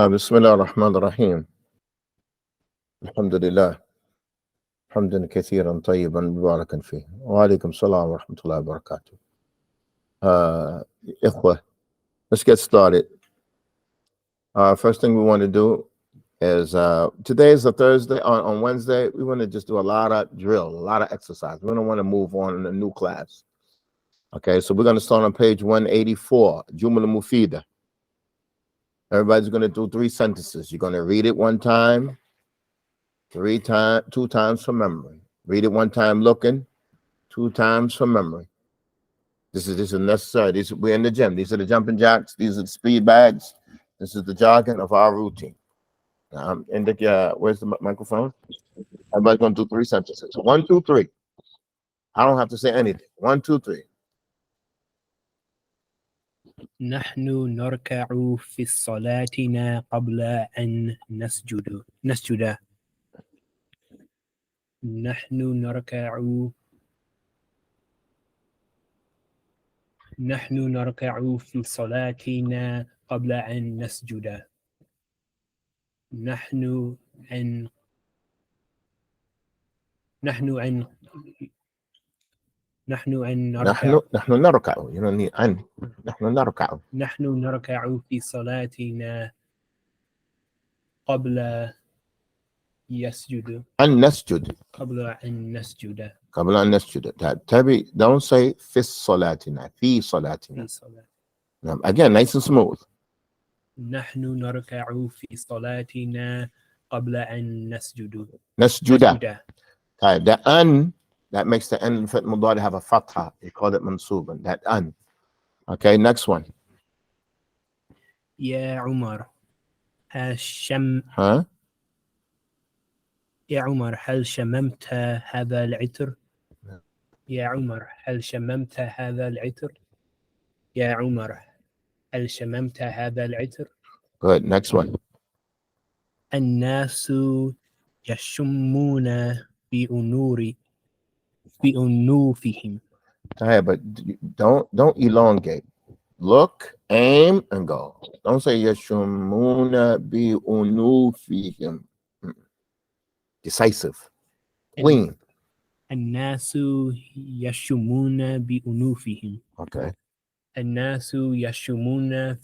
بسم الله الرحمن الرحيم. الحمد لله حمدا كثيرا طيبا مباركا فيه. وعليكم السلام ورحمة الله وبركاته. إخوة, let's get started. First thing we want to do is today is a Thursday. On Wednesday, we want to just do a lot of drill, a lot of exercise. We don't want to move on in a new class. Okay, so we're going to start on page 184, Jumla Mufida. Everybody's going to do 3 sentences. You're going to read it one time, 2 times from memory. Read it one time looking, 2 times from memory. This is necessary. We're in the gym. These are the jumping jacks. These are the speed bags. This is the jogging of our routine. Where's the microphone? Everybody's going to do 3 sentences. 1, 2, 3. I don't have to say anything. 1, 2, 3. نحن نركع في صلاتنا قبل أن نسجد. نحن نركع في صلاتنا قبل أن نسجد. نحن نركع. You don't need أن. نحن نركع في صلاتنا قبل يسجد. قبل أن نسجد. تبي don't say في صلاتنا. في صلاتنا. Again, nice and smooth. نحن نركع في صلاتنا قبل أن نسجد. طيب, the an that makes the end of mudari have a fatha. You call it mansuban. That an. Okay, next one. يا عمر هل شممت هذا العطر؟ يا عمر هل شممت هذا العطر؟ يا عمر هل شممت هذا العطر؟ Good. Next one. الناس يشمون بأنوفهم. But don't elongate. Look, aim, and go. Don't say yashumuna bi unufihim. Decisive. Clean. الناس يشمون بأنوفهم. Okay. الناس يشمون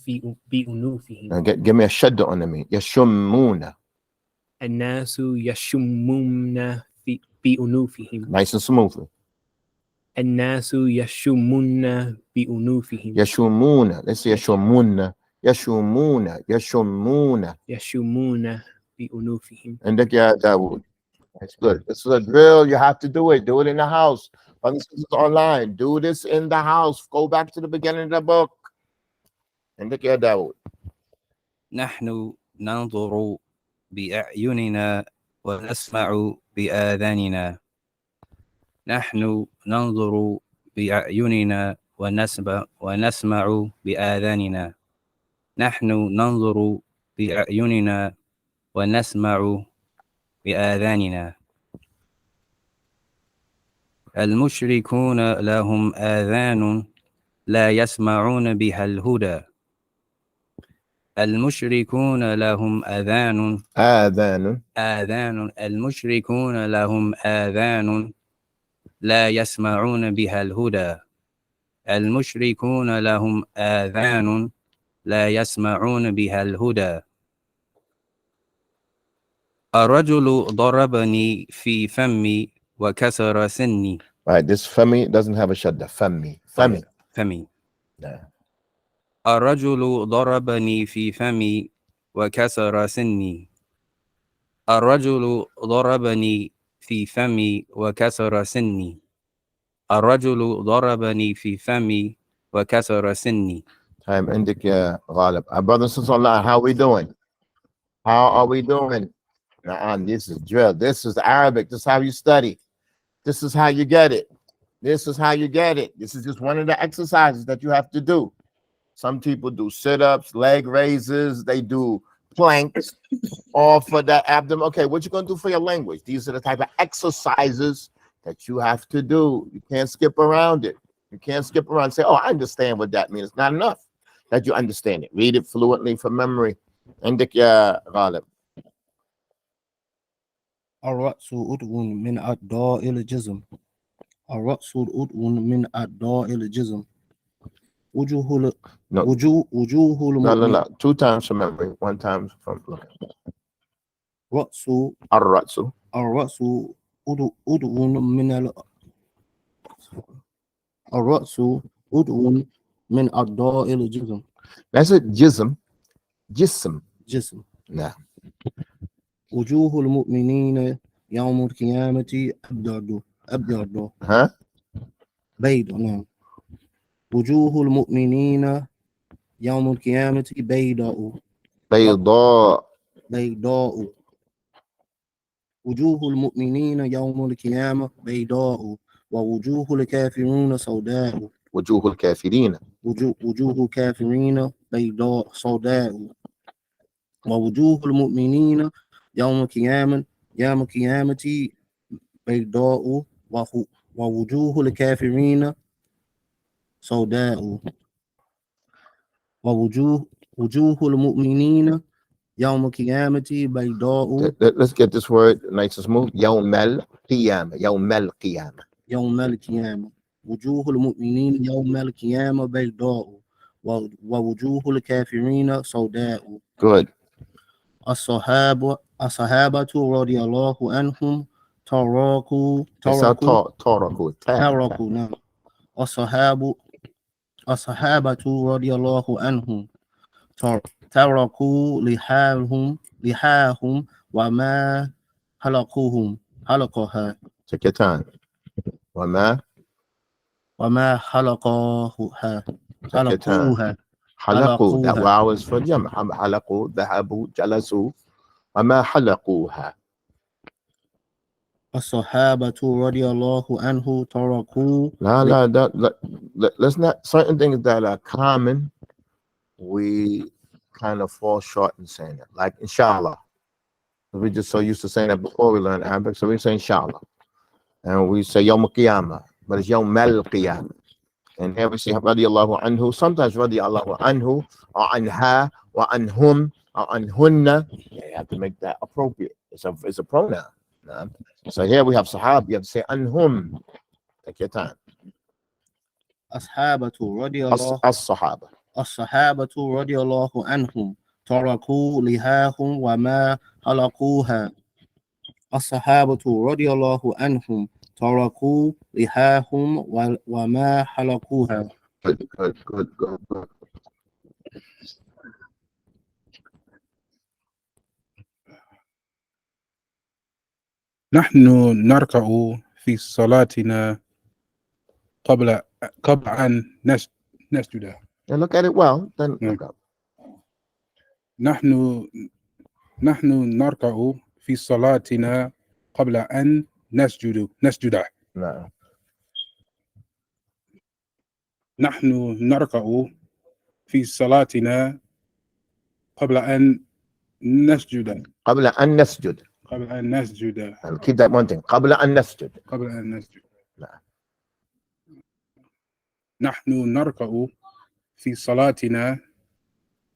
بأنوفهم. Now give me a shadda on the mean. Yashumuna. الناس يشمون بأنوفهم. Nice and smoothly. الناس يشمون بأنوفهم. Yashumuna. Let's say yashumuna. Yashumuna. يشمون بأنوفهم. And Dawood. That's good. This is a drill. You have to do it. Do it in the house. This is online. Do this in the house. Go back to the beginning of the book. And Dawood. نحن ننظر بأعيننا ونسمع بآذاننا. نحن ننظر بأعيننا ونسمع بآذاننا. نحن ننظر بأعيننا ونسمع بآذاننا. المشركون لهم آذان لا يسمعون بها الهدى. المشركون لهم آذان. المشركون لهم آذان لا يسمعون بها الهدى. المشركون لهم آذان لا يسمعون بها الهدى. الرجل ضربني في فمي وكسر سني. Right, this femi doesn't have a shadda. Femi. Yeah. الرجل ضربني في فمي وكسر سني. الرجل ضربني في فمي وكسر سني. الرجل ضربني في فمي وكسر سني. Time indik ya Ghalib. Our brothers and sisters, how we doing? How are we doing? This is drill. This is Arabic. This is how you study. This is how you get it. This is just one of the exercises that you have to do. Some people do sit-ups, leg raises. They do planks, all for that abdomen. Okay, what you going to do for your language? These are the type of exercises that you have to do. You can't skip around it. You can't skip around and say, oh, I understand what that means. It's not enough that you understand it. Read it fluently from memory. عندك يا غالب. الرأس عضو من أعضاء الجسم. الرأس عضو من أعضاء الجسم. وجوه No. وجوه No, المؤمن. no. 2 times from memory, 1 time from looking. رأس الرأس. الرأس عضو من الرأس عضو من أعضاء الجسم. That's it. جسم. جسم. نعم. وجوه المؤمنين يوم القيامة أبيض ها؟ بيض. نعم. وجوه المؤمنين يوم القيامة بيضاء. بيضاء. وجوه المؤمنين يوم القيامة بيضاء ووجوه الكافرين سوداء. وجوه الكافرين. وجوه الكافرين بيضاء سوداء. ووجوه المؤمنين يوم القيامة بيضاء ووجوه الكافرين سوداء. ووجوه المؤمنين يوم القيامة بيضاء. Let's get this word nice and smooth. يوم القيامة. يوم القيامة. يوم القيامة. وجوه المؤمنين يوم القيامة بيضاء ووجوه الكافرين سوداء. Good. الصحابة رضي الله عنهم تركوا نعم. الصحابة رضي الله عنهم تركوا لحاهم وما حلقها. Take your time. وما حلقوها. حلقوا. That wow is for جمع. حلقوا ذهبوا جلسوا. وما حلقوها. الصحابة رضي الله عنه تركوا. Let's not, certain things that are common, we kind of fall short in saying it. Like inshallah. We're just so used to saying that before we learn Arabic, so we say inshallah. And we say Yawm al-Qiyamah, but it's Yawm al-Qiyamah. And here we say radiyallahu anhu, sometimes radiyallahu anhu, or anha, or anhum, or anhunna. You have to make that appropriate. It's a pronoun. So here we have sahab, you have to say anhum. Take your time. الصحابة رضي الله الصحابة رضي الله عنهم تركوا لحاهم وما حلقوها. الصحابة رضي الله عنهم تركوا لحاهم وما حلقوها. Good. نحن نركع في صلاتنا قبل أن نسجد. And look at it well, then look up. نحن نركع في صلاتنا قبل أن نسجد. No. نحن نركع في صلاتنا قبل أن نسجد. قبل أن نسجد. And keep that one thing. قبل أن نسجد. نعم. نحن نركع في صلاتنا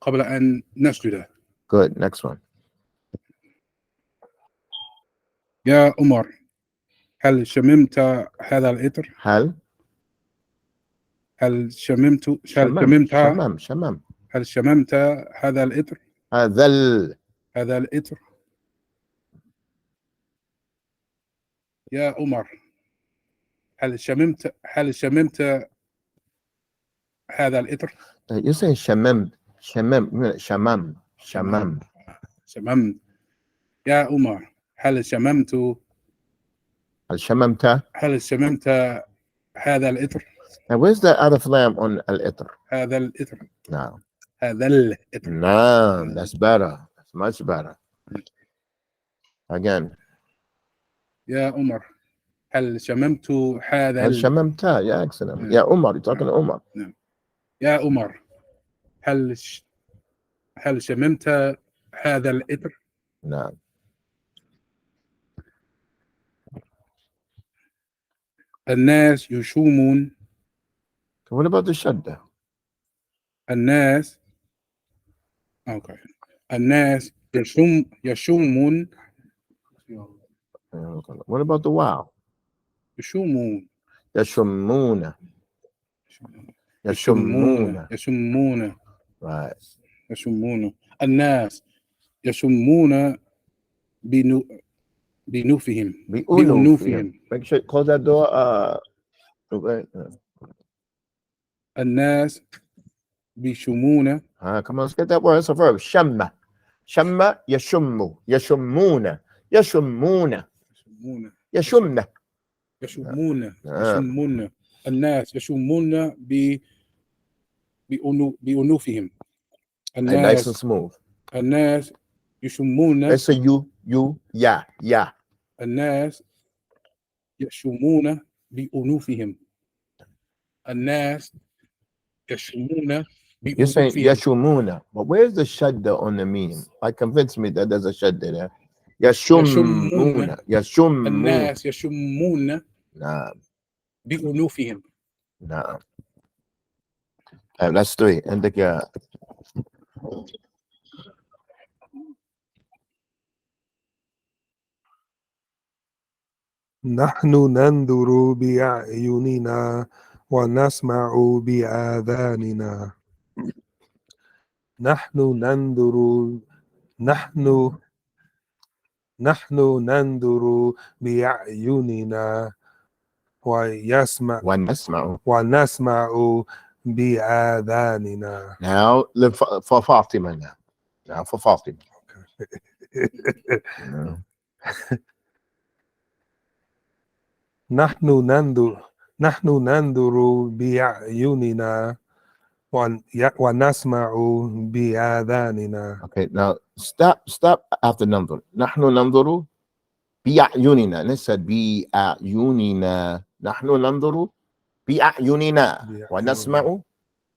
قبل أن نسجد. Good. Next one. يا عمر هل شممت هذا العطر؟ هل شممت هذا العطر؟ هذا العطر. يا عمر هل شممت هذا العطر؟ You say شممت. يا عمر هل شممت هذا العطر؟ Now where's the alif lam on al-itr? هذا العطر. No. هذا العطر. No, that's better. That's much better. Again. يا عمر هل شممت هذا هل شممت. Yeah, excellent. يا عمر, you're talking to Umar. يا عمر هل شممت هذا العطر؟ نعم. الناس يشومون. What about the shadda? الناس. Okay. الناس يشمون What about the wow? يشمون يشمون. يشمون يشمون. يشمون Right. يشمون الناس يشمون بنوفهم بأنوفهم. Make sure close that door. الناس بيشمون. Come on, let's get that word. It's a verb. Shamma. Shamma yashummu. Yashumuna. Yashumuna. Yashumna. يشمون يشمون الناس يشمون بأنوفهم. Nice and smooth. الناس يشمون. Let's say you, yeah. الناس يشمون بأنوفهم. الناس يشمون You're saying بأنوفهم. yashumuna, but where's the shadda on the meme? Like, convince me that there's a shadda there. Yashumuna. Yashumuna. الناس يشمون Nah. بأنوفهم. Nah. That's three. And the نحن ننظر بأعيننا ونسمع بآذاننا. نحن ننظر بأعيننا ونسمع بآذاننا. Now, live for Fatima now. Now for Fatima. نحن ننظر بأعيننا ونسمع بآذاننا. Okay, now stop after number. نحن ننظر بأعيننا. Let's say بأعيننا. نحن ننظر بأعيننا ونسمع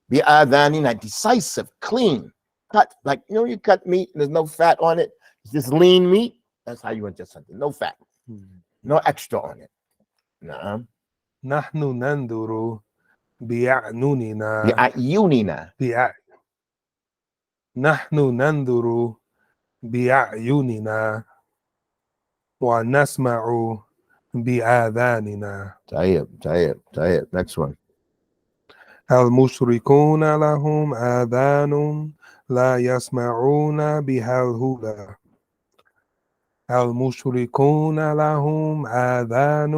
بآذاننا. Decisive, clean, cut. Like, you cut meat and there's no fat on it. It's just lean meat. That's how you ingest something. No fat. No extra on it. نعم. نحن ننظر بأعيننا. نحن ننظر بأعيننا ونسمع بآذاننا. طيب. Next one. المشركون لهم آذان لا يسمعون بها الهدى. المشركون لهم آذان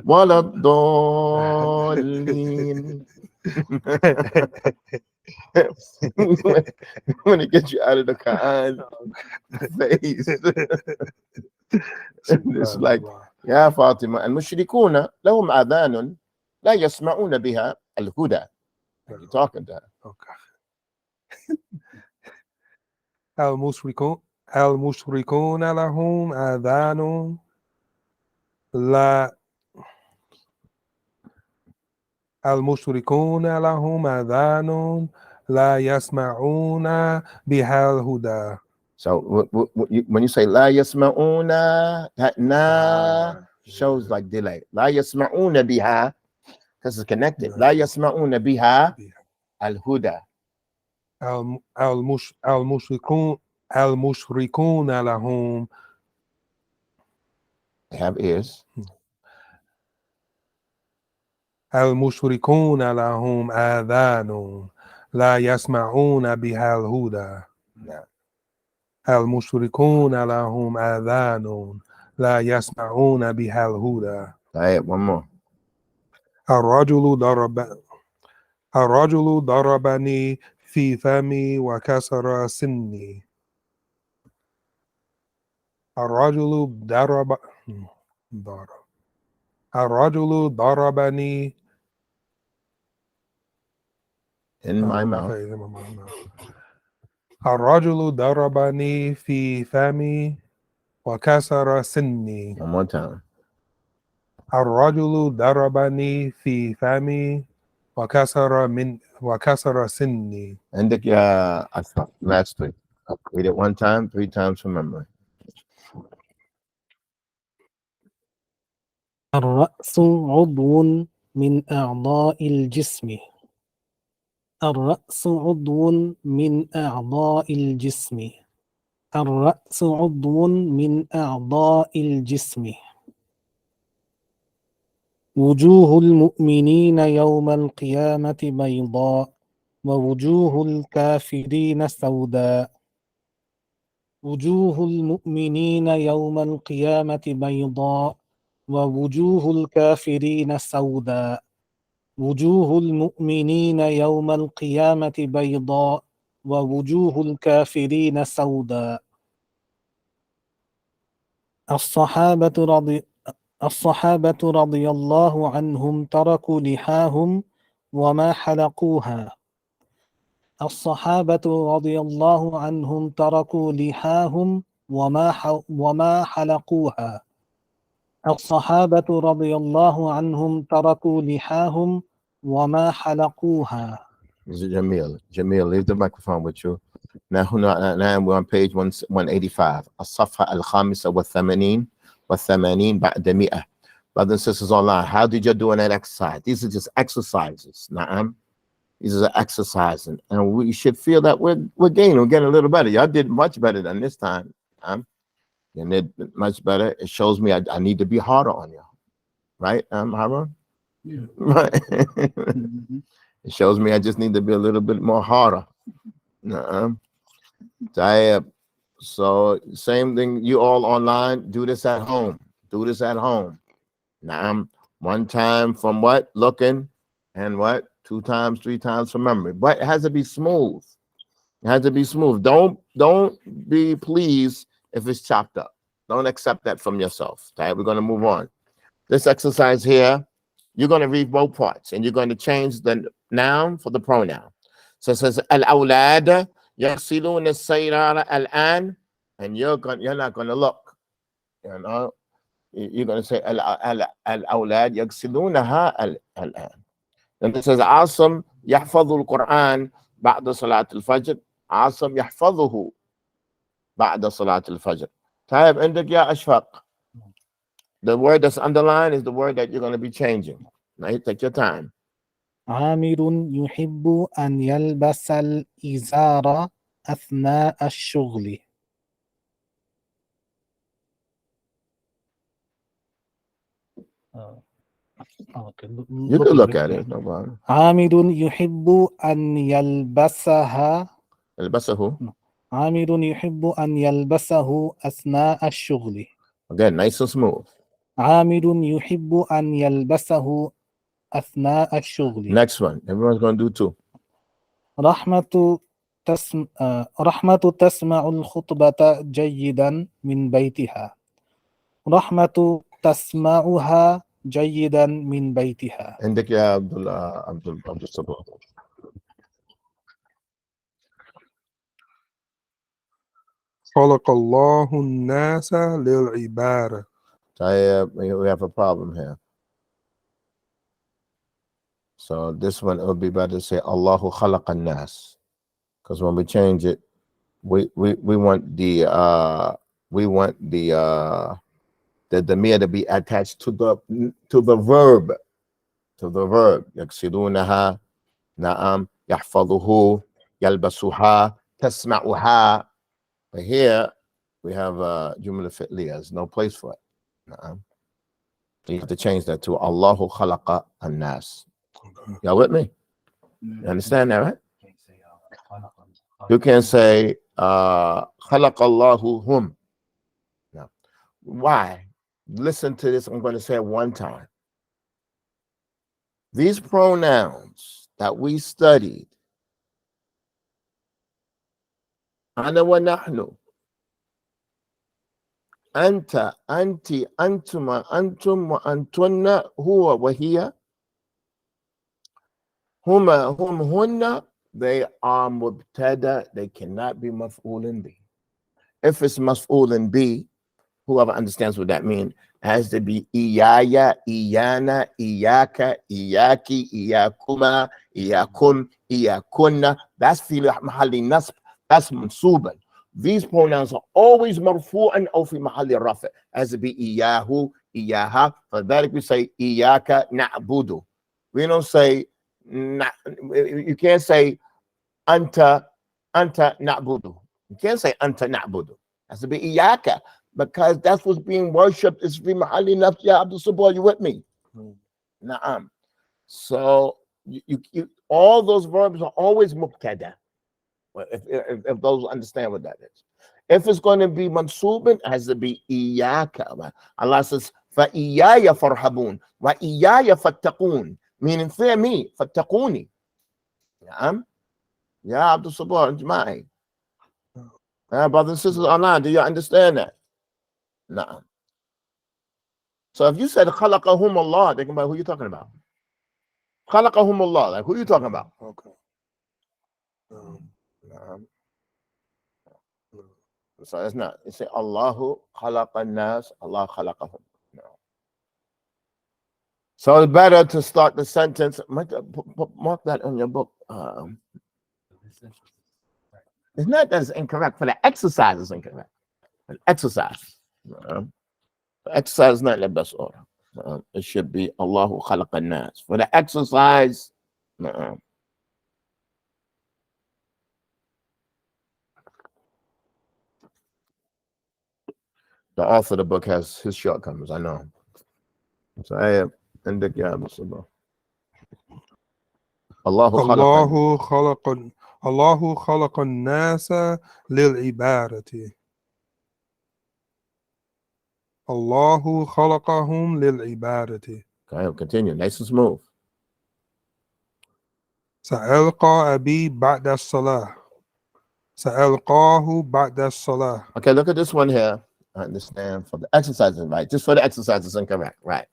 ولا الضالين. I'm gonna get you out of the Quran phase. It's like, يا فاطمة المشركون لهم آذان لا يسمعون بها الهدى. You're talking to her. Okay. المشركون لهم آذان لا يسمعون بها الهدى. So when you say لا يسمعون, that na shows like delay. لا يسمعون بها, because it's connected. لا يسمعون بها الهدى. المشركون لهم, they have ears. المشركون لهم آذان لا يسمعون بها الهدى. المشركون لهم آذان لا يسمعون بها الهدى. طيب, one more. الرجل ضربني في فمي وكسر سني. الرجل ضربني in my mouth. الرجل ضربني في فمي وكسر سني. One more time. الرجل ضربني في فمي وكسر سني. عندك last three. Read it one time, 3 times from memory. الرأس عضو من أعضاء الجسم. الرأس عضو من أعضاء الجسم. الرأس عضو من أعضاء الجسم. وجوه المؤمنين يوم القيامة بيضاء ووجوه الكافرين سوداء. وجوه المؤمنين يوم القيامة بيضاء ووجوه الكافرين سوداء. وجوه المؤمنين يوم القيامة بيضاء ووجوه الكافرين سوداء. الصحابة رضي الله عنهم تركوا لحاهم وما حلقوها. الصحابة رضي الله عنهم تركوا لحاهم وما حلقوها. الصحابة رضي الله عنهم تركوا لحاهم وما حلقوها. Jamil, Jamil, leave the microphone with you. Now we're on page 185. الصفحة الخامسة والثمانين بعد 100. Brothers and sisters online, how did you do in that exercise? These are just exercises. Na'am. These are exercising. And we should feel that we're gaining. We're getting a little better. Y'all did much better than this time. You did much better. It shows me I need to be harder on you. Right, Harun? Yeah. Right. It shows me I just need to be a little bit more harder. So same thing, you all online, do this at home. Do this at home. Now, one time from what? Looking, and what? 2 times, 3 times from memory. But it has to be smooth. It has to be smooth. Don't be pleased if it's chopped up. Don't accept that from yourself. Okay, we're going to move on. This exercise here, you're going to read both parts, and you're going to change the noun for the pronoun. So it says al-awlad yaghsiluna as-sayrara al-an, and you're not going to look. You know, you're going to say al-awlad yaghsilunaha al-an. And it says Asim yahfadhu al-Quran ba'da salat al-fajr. Asim yahfadhuhu ba'da salat al-fajr. Taib indak ya ashfaq. The word that's underlined is the word that you're going to be changing. Now you take your time. عامر يحب أن يلبس الإزار أثناء الشغل. You can look at it. No problem. عامر يحب أن يلبسها. يلبسه. عامر يحب أن يلبسه أثناء الشغل. Again, nice and smooth. عامر يحب أن يلبسه أثناء الشغل. Next one. Everyone's going to do 2. رحمة تسمع الخطبة جيدا من بيتها. رحمة تسمعها جيدا من بيتها. عندك يا عبد الصبور. خلق الله الناس للعبادة. We have a problem here. So this one, it would be better to say Allahu khalaqa an-nas, because when we change it, we want the damir to be attached to the verb. Yaksidunaha, na'am, yahfaduhu, yalbasuha, tasma'uha. But here we have jumla fi'liya. There's no place for it. Na'am. So you have to change that to Allahu khalaqa an-nas. Y'all with me? You understand that, right? You can say khalaqallahu hum. Now, why? Listen to this. I'm going to say it one time. These pronouns that we studied, ana wa nahnu, anta, anti, antuma, antum, wa antunna, huwa wa hiya, huma, hum, hunna, they are mubtada, they cannot be maf'ulun bi. If it's maf'ulun bi, whoever understands what that means, has to be iyaya, iyana, iyaka, iyaki, iyakuma, iyakum, iyakunna. That's fi mahalli nasb, that's mansuban. These pronouns are always marfu'an or fi mahalli rafa. Has to be iyahu, iyaha. For that we say iyaka na'budu. We don't say not, you can't say anta na'budu. You can't say anta na'budu. It has to be iyaka, because that's what's being worshipped. Is fi mahalli nafsi ya Abdul Sabah. You with me? Na'am. So you all those verbs are always mubtada. If those understand what that is. If it's going to be mansubin, it has to be iyaka. Allah says, fa iyaya farhabun, wa iyaya fattaqun, meaning fear me, fattaquni. Na'am. Ya Abdul Sabah, Jama'i. Brothers and sisters online, do you understand that? No. So if you said khalaqahum Allah, think about who you're talking about. Khalaqahum Allah, like who are you talking about? Okay. So it's not. You say Allahu khalaqa nas, Allah khalaqahum. No. So it's better to start the sentence. Mark that on your book. It's not that it's incorrect. For the exercise, it's incorrect. An exercise. The exercise is not in the best order. It should be Allahu khalaqa nas. For the exercise, the author of the book has his shortcomings, I know. So I am عندك يا أبو صبا. الله خلق الناس للعبادة. الله خلقهم للعبادة. Okay, continue. Nice and smooth. سألقى أبي بعد الصلاة. سألقاه بعد الصلاة. Okay, look at this one here. I understand for the exercises, right? Just for the exercises, incorrect, right?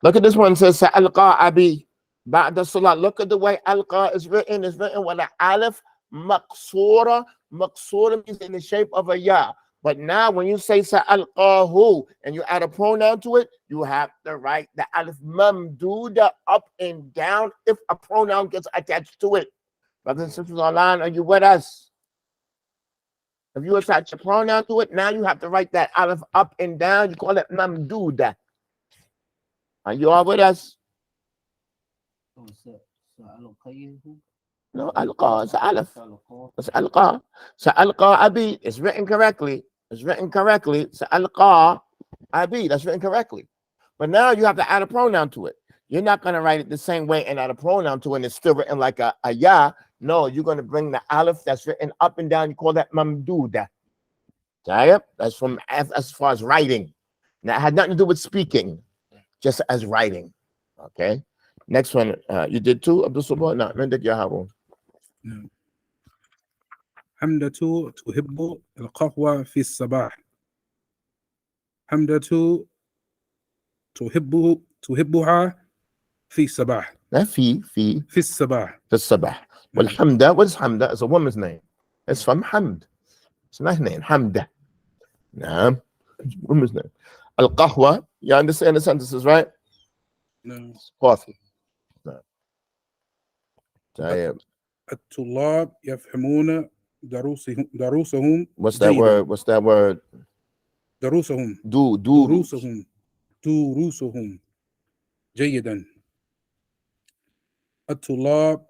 Look at this one. It says Sa'alqa abi ba'da salat. Look at the way alqa is written. It's written with an alif maqsura. Maqsura means in the shape of a ya. But now when you say Sa'alqahu and you add a pronoun to it, you have to write the alif mamduda up and down if a pronoun gets attached to it. Brothers and sisters online, are you with us? If you attach a pronoun to it, now you have to write that alif up and down. You call it mamduda. Are you all with us? No, alqa, it's alif. It's alqa. Sa'alqa abi, it's written correctly. It's written correctly. Sa'alqa abi, that's written correctly. But now you have to add a pronoun to it. You're not going to write it the same way and add a pronoun to it and it's still written like a ya. No, you're going to bring the alif that's written up and down. You call that mamduda. That's from as far as writing. Now, it had nothing to do with speaking, just as writing. Okay. Next one, you did two, Abdul Sabah? No, Mendik Yahabu. حمدة تحب القهوة في الصباح. حمدة تحبها في الصباح. لا في الصباح. في الصباح. والحمدة, what is Hamda? It's a woman's name. It's from Hamd. It's not her name, Hamda. No, it's a woman's name. Al-Qahwa, you understand the sentences, right? No. Coffee. No. الطلاب يفهمون دروسهم. What's that word? What's that word? دروسهم. دروسهم جيدا. الطلاب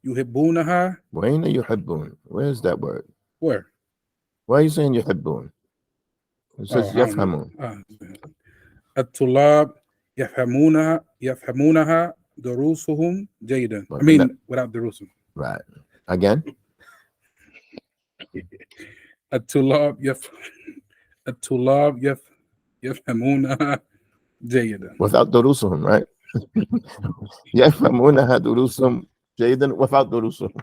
يحبونها. وين يحبون? Where's that word? Where? Why are you saying يحبون? It says يفهمون. الطلاب يفهمونها دروسهم جيدا. I mean, without دروسهم. Right. Again. الطلاب يفهمونها جيدا. Without دروسهم, right? يفهمونها دروسهم جيدا without دروسهم.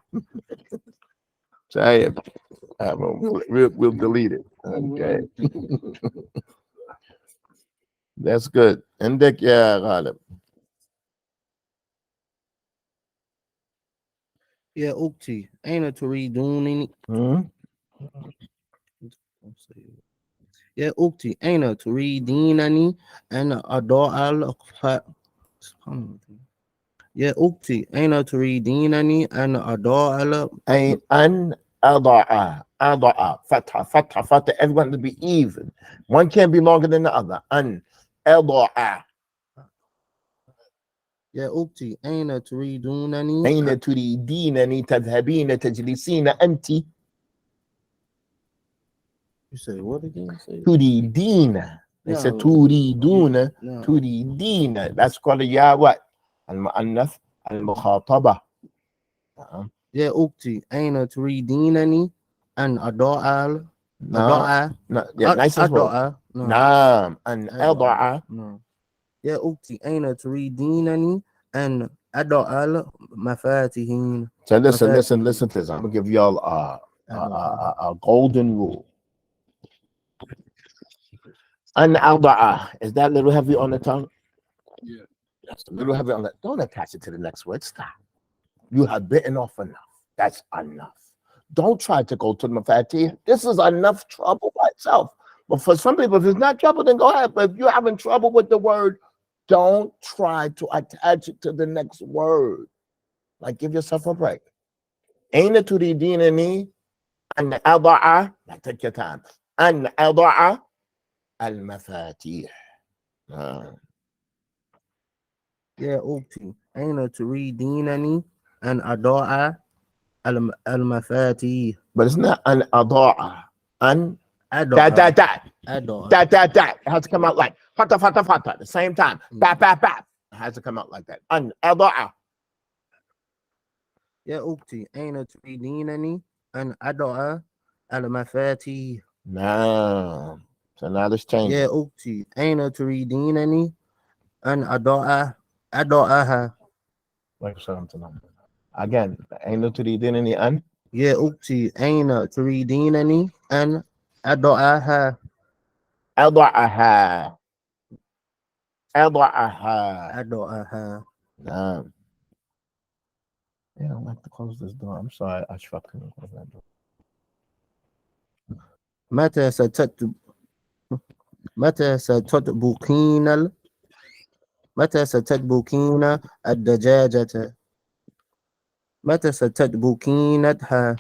We'll delete it. Okay. That's good. عندك يا غالب. يا أختي أين تريدونني؟ يا أختي أين تريدينني أن أضع يا أختي أين تريدينني أن أضع أن أضع فتحة. Everyone to be even. One can't be longer than the other. أن أضع. يا أختي أين تريدونني أين تريدينني تذهبين تجلسين أنت You say what again? Say تريدين. They said no. تريدون No. تريدين. That's called a ya what? المؤنث المخاطبة. يا أختي أين تريدينني أن أضع No, yeah, nice and slow. أضع نعم أن أضع. No. يا أختي أين تريدينني أن أضع المفاتيح. So listen to this. I'm gonna give y'all a golden rule. An أضع, is that a little heavy on the tongue? Yeah. That's a little heavy on the. Don't attach it to the next word. Stop. You have bitten off enough. That's enough. Don't try to go to the mafatih. This is enough trouble by itself. But for some people, if it's not trouble, then go ahead. But if you're having trouble with the word, don't try to attach it to the next word. Like, give yourself a break. Aina turidinani an ada'a. Take your time. An ada'a al-mafatih. يا أختي أين تريدينني أن أضع المفاتيح. But it's not an ada'a. An أضع that. أضع. That. It has to come out like fata at the same time. Bap. It has to come out like that. An ada'a. يا أختي أين تريدينني أن أضع المفاتيح. No. So now let's change يا it. أختي أين تريدينني أن أضعها. Like something. Again, ain't no to the identity an. يا أختي أين تريدينني أن أضعها. أضعها. أضعها. Yeah, I don't like to close this door. I'm sorry, Ashraf couldn't close that door. متى ستطبخين الدجاجة. متى ستطبخينها.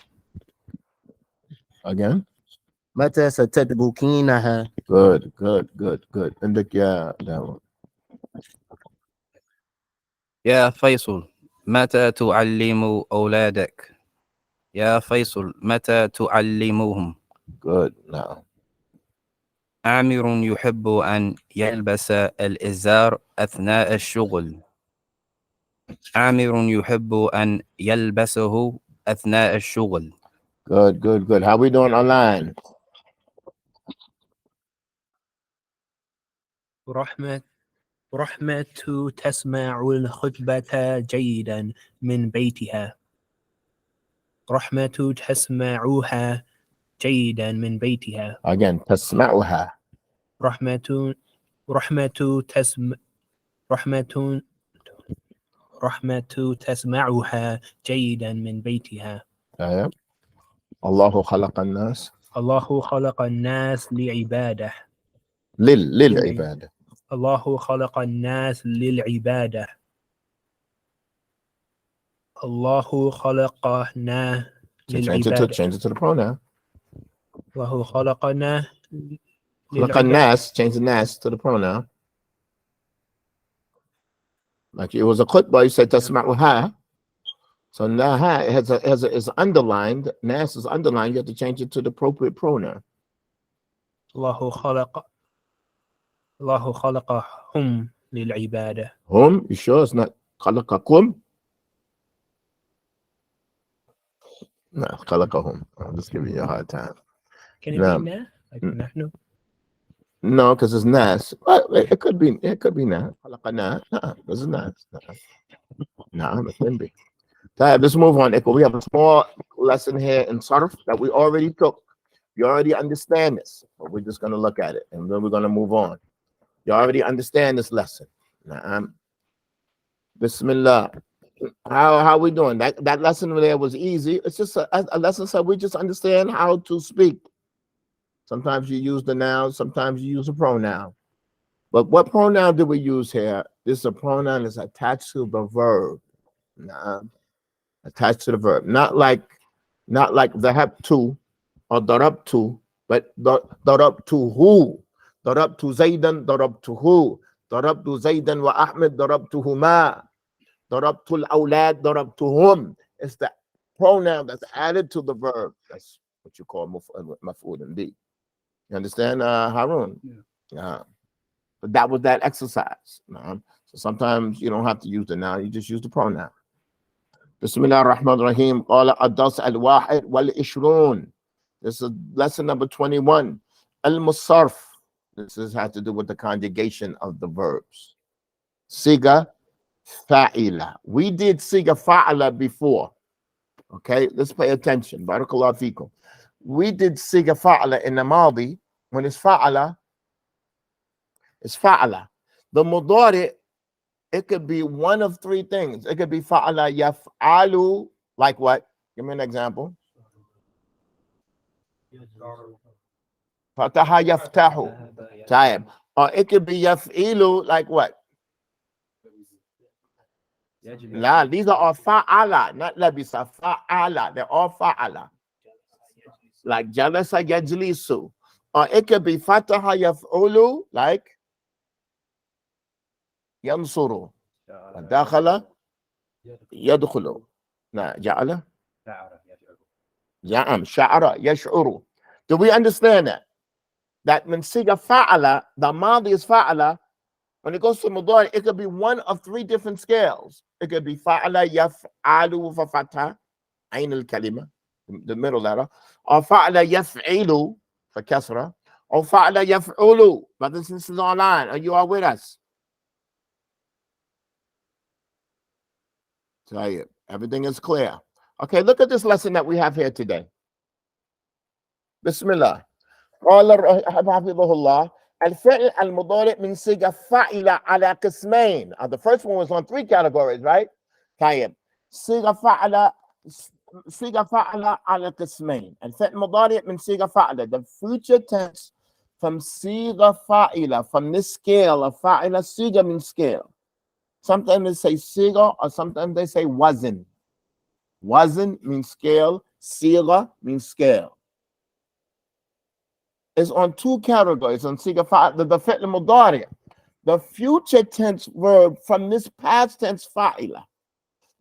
Again? متى ستطبخينها. Good. And look, yeah, that one. يا فيصل متى تعلم أولادك؟ يا فيصل متى تعلمهم؟ Good. Now. عامر يحب أن يلبس الإزار أثناء الشغل. عامر يحب أن يلبسه أثناء الشغل. Good. How we doing online? رحمة تسمع الخطبة جيدا من بيتها. رحمة تسمعها جيدا من بيتها. Again, تسمعها. رحمة تسمعها جيدا من بيتها. الله خلق الناس. الله خلق الناس لعبادة. للعبادة. الله خلق الناس للعبادة. الله خلقنا للعبادة. Change it to the pronoun. الله خلقنا خلق الناس, change the nas to the pronoun. Like it was a khutbah, you said tasma'uha. So now it's underlined, nas is underlined, you have to change it to the appropriate pronoun. الله خلقهم للعبادة. Hum, you sure it's not khalaqakum? No, khalaqahum. I'm just giving you a hard time. Can it be na? Like نحن? No, because it's nas. Well, it could be na. Khalaqana. This is nas. No, it can be. Let's move on. We have a small lesson here in Sarf that we already took. You already understand this, but we're just going to look at it and then we're going to move on. You already understand this lesson. Bismillah. How we doing? That lesson there was easy. It's just a lesson so we just understand how to speak. Sometimes you use the noun, sometimes you use a pronoun. But what pronoun do we use here? This is a pronoun that's attached to the verb. Attached to the verb. Not like dhahab or darabtu, but darabtuhu. Darabtu Zaydan, darabtuhu. Darabtu Zaydan wa Ahmed, darabtuhuma. Darabtul awlad, darabtuhum. It's the pronoun that's added to the verb. That's what you call maf'ul bi. You understand, Harun? Yeah. But that was that exercise. So sometimes you don't have to use the noun, you just use the pronoun. Bismillah ar-Rahman ar-Rahim. Qala ad-dars al-wahid wal-ishrun. This is lesson number 21. Al-Musarf. This has to do with the conjugation of the verbs. Siga fa'ila. We did siga fa'ala before. Okay, let's pay attention. Barakallahu feekum. We did siga fa'ala in the madi. When it's fa'ala, it's fa'ala. The mudari, it could be one of three things. It could be fa'ala yaf'alu, like what? Give me an example. Fataha yaftahu. Taib. Or it could be yaf'ilu, like what? La, these are all fa'ala, not labisa, fa'ala. They're all fa'ala. Like jalasa yajlisu. Or it could be fataha yaf'ulu, like yansuru. Dakhala yadkhulu. Nah, ja'ala. Ya'am, sha'ara, yash'uru. Do we understand that? That when siga fa'ala, the madi is fa'ala, when it goes to mudari, it could be one of three different scales. It could be fa'ala yaf'alu fa fatha, ayn al-kalima, the middle letter, or fa'ala yaf'ilu for kasra, or fa'ala yaf'ulu. Brothers and sisters online, are you all with us? Tell you, everything is clear. Okay, look at this lesson that we have here today. Bismillah. قال حفظه الله الفعل المضارع من صيغة فاعلة على قسمين. The first one was on three categories, right? طيب. صيغة فاعلة على قسمين. الفعل المضارع من صيغة فاعلة. The future tense from صيغة فاعلة, from this scale of فاعلة. صيغة means scale. Sometimes they say صيغة or sometimes they say وزن. Wazn means scale, siga means scale. It's on two categories. On siga fa'ila, the fi'l mudari, the future tense verb from this past tense fa'ila.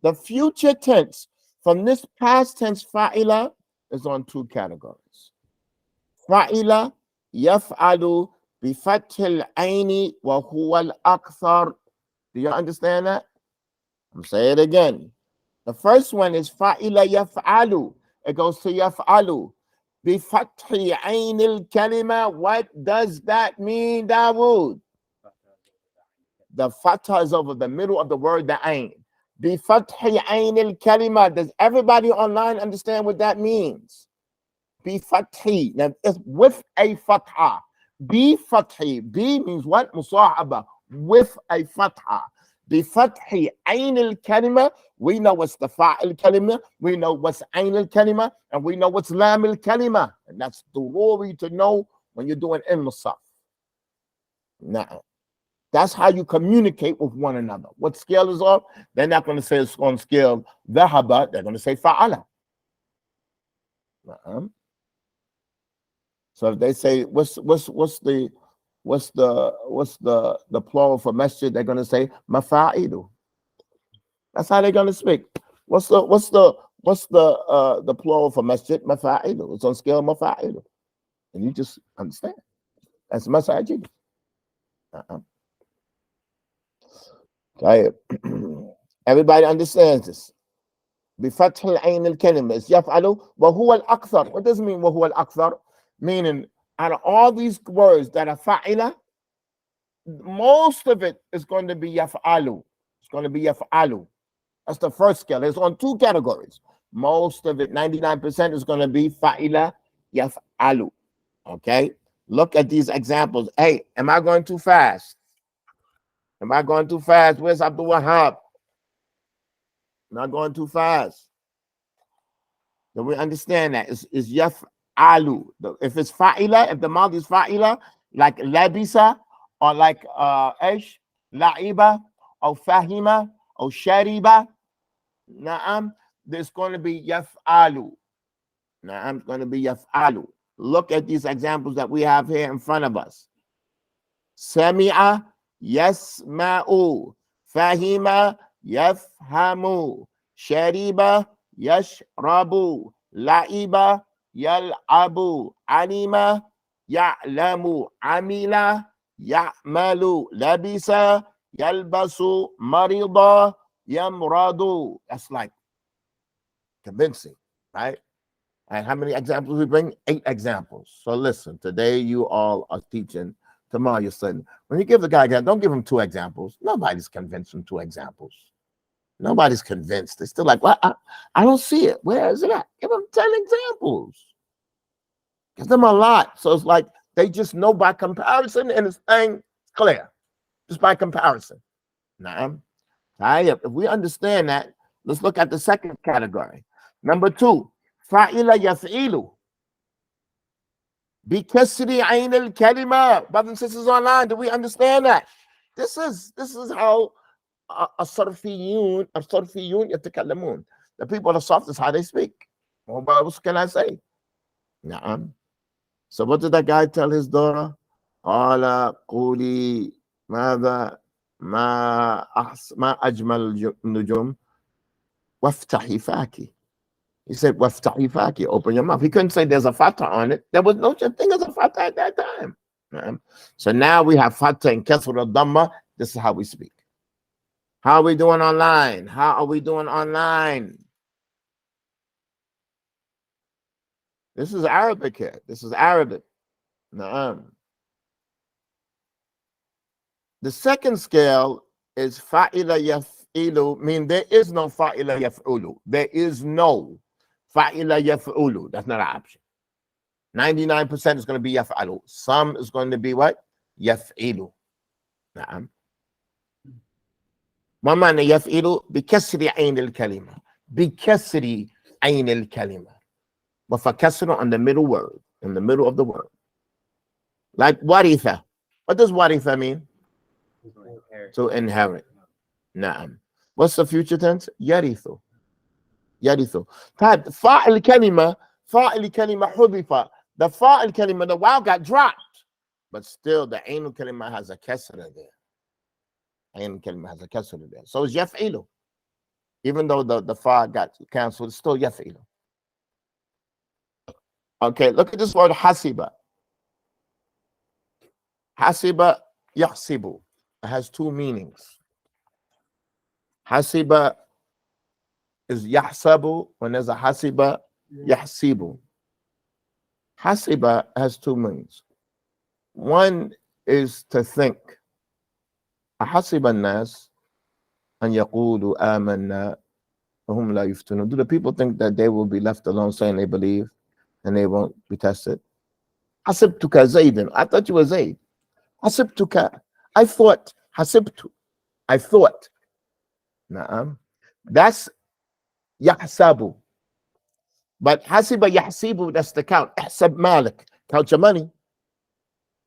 The future tense from this past tense fa'ila is on two categories. Fa'ila yaf'alu bi fathil aini wa huwa al-akthar. Do you understand that? I'm saying it again. The first one is fa'ila yaf'alu. It goes to yaf'alu. Bi fathi ayn al-kalima. What does that mean, Dawood? The fatha is over the middle of the word, the ayn. Bi fathi ayn al-kalima. Does everybody online understand what that means? Bi fathi. Now it's with a fatha. Bi fathi. Bi means what? Musahaba. With a fatha. بفتح عين الكلمة, we know what's the fa'il kalima, we know what's ayn al-kalima, and we know what's lam al-kalima. And that's the glory to know when you're doing musaf. Now, that's how you communicate with one another. What scale is on? They're not going to say it's on scale dhahaba, they're going to say fa'ala. So if they say what's the plural for masjid, they're going to say mafa'idu. That's how they're going to speak. What's the plural for masjid? Mafa'idu. It's on scale mafa'idu. And you just understand. That's masajid. Okay. Everybody understands this. بفتح العين الكلمة is يفعل وهو الأكثر. What does it mean وهو الأكثر? Meaning, out of all these words that are fa'ila, most of it is going to be yaf'alu. It's going to be yaf'alu. That's the first scale. It's on two categories. Most of it, 99%, is going to be fa'ila yaf'alu. Okay? Look at these examples. Hey, am I going too fast? Am I going too fast? Where's Abdul-Wahab? Am I going too fast? Do we understand that? It's yaf'alu. If it's fa'ila, if the mouth is fa'ila, like labisa, or like ish, la'iba, or fahima, or shariba, na'am, there's going to be yaf'alu. Na'am, it's going to be yaf'alu. Look at these examples that we have here in front of us. Sami'a, yasma'u. Fahima, يفهم شرب يشرب لعب يلعب علم يعلم عمل يعمل لبس يلبس مرض يمرض. That's like convincing, right? And how many examples we bring? 8 examples. So listen, today you all are teaching, tomorrow you're studying. When you give the guy, don't give him 2 examples. Nobody's convinced from 2 examples. Nobody's convinced. They're still like, well, I don't see it. Where is it at? Give them 10 examples. Give them a lot. So it's like they just know by comparison, and it's thing clear. Just by comparison. Now, if we understand that, let's look at the second category. Number 2, fa'ila yaf'ilu. Bikasri ayn al-kalima. Brothers and sisters online, do we understand that? This is how الصرفيون يتكلمون. The people are soft is how they speak. What else can I say? نعم. So what did that guy tell his daughter? قال قولي ماذا ما أجمل النجوم وافتحي فاكي. He said وافتحي فاكي, open your mouth. He couldn't say there's a fatha on it. There was no such thing as a fatha at that time. So now we have fatha and kasr al-dhamma. This is how we speak. How are we doing online? How are we doing online? This is Arabic here. This is Arabic. The second scale is fa'ila yaf'ilu, mean there is no fa'ila yaf'ulu. There is no fa'ila yaf'ulu. That's not an option. 99% is going to be yaf'alu. Some is going to be what? Yaf'ilu. Na'am. ما معنى يفعل بكسر عين الكلمة بكسر عين الكلمة وفكسر on the middle word, in the middle of the word, like waritha. What does waritha mean? To inherit. نعم. What's the future tense? يرث. يرث. فاعل كلمة حذف. The fa'il kalima, the wow got dropped, but still the ainul kalima has a kasra there. Ainul kalima has a kasra there. So it's yaf'ilu. Even though the fa got canceled, it's still yaf'ilu. Okay, look at this word hasiba. Hasiba yahsibu. It has 2 meanings. Hasiba is yahsabu. When there's a hasiba, yahsibu. Hasiba has 2 meanings. One is to think. أحسب الناس أن يقولوا آمنا وهم لا يفتنون. Do the people think that they will be left alone saying they believe and they won't be tested? حسبتك زيدا. I thought you were Zayd. حسبتك. I thought. حسبت. I thought. نعم. That's يحسب. But حسب يحسب, that's the count. احسب مالك. Count your money.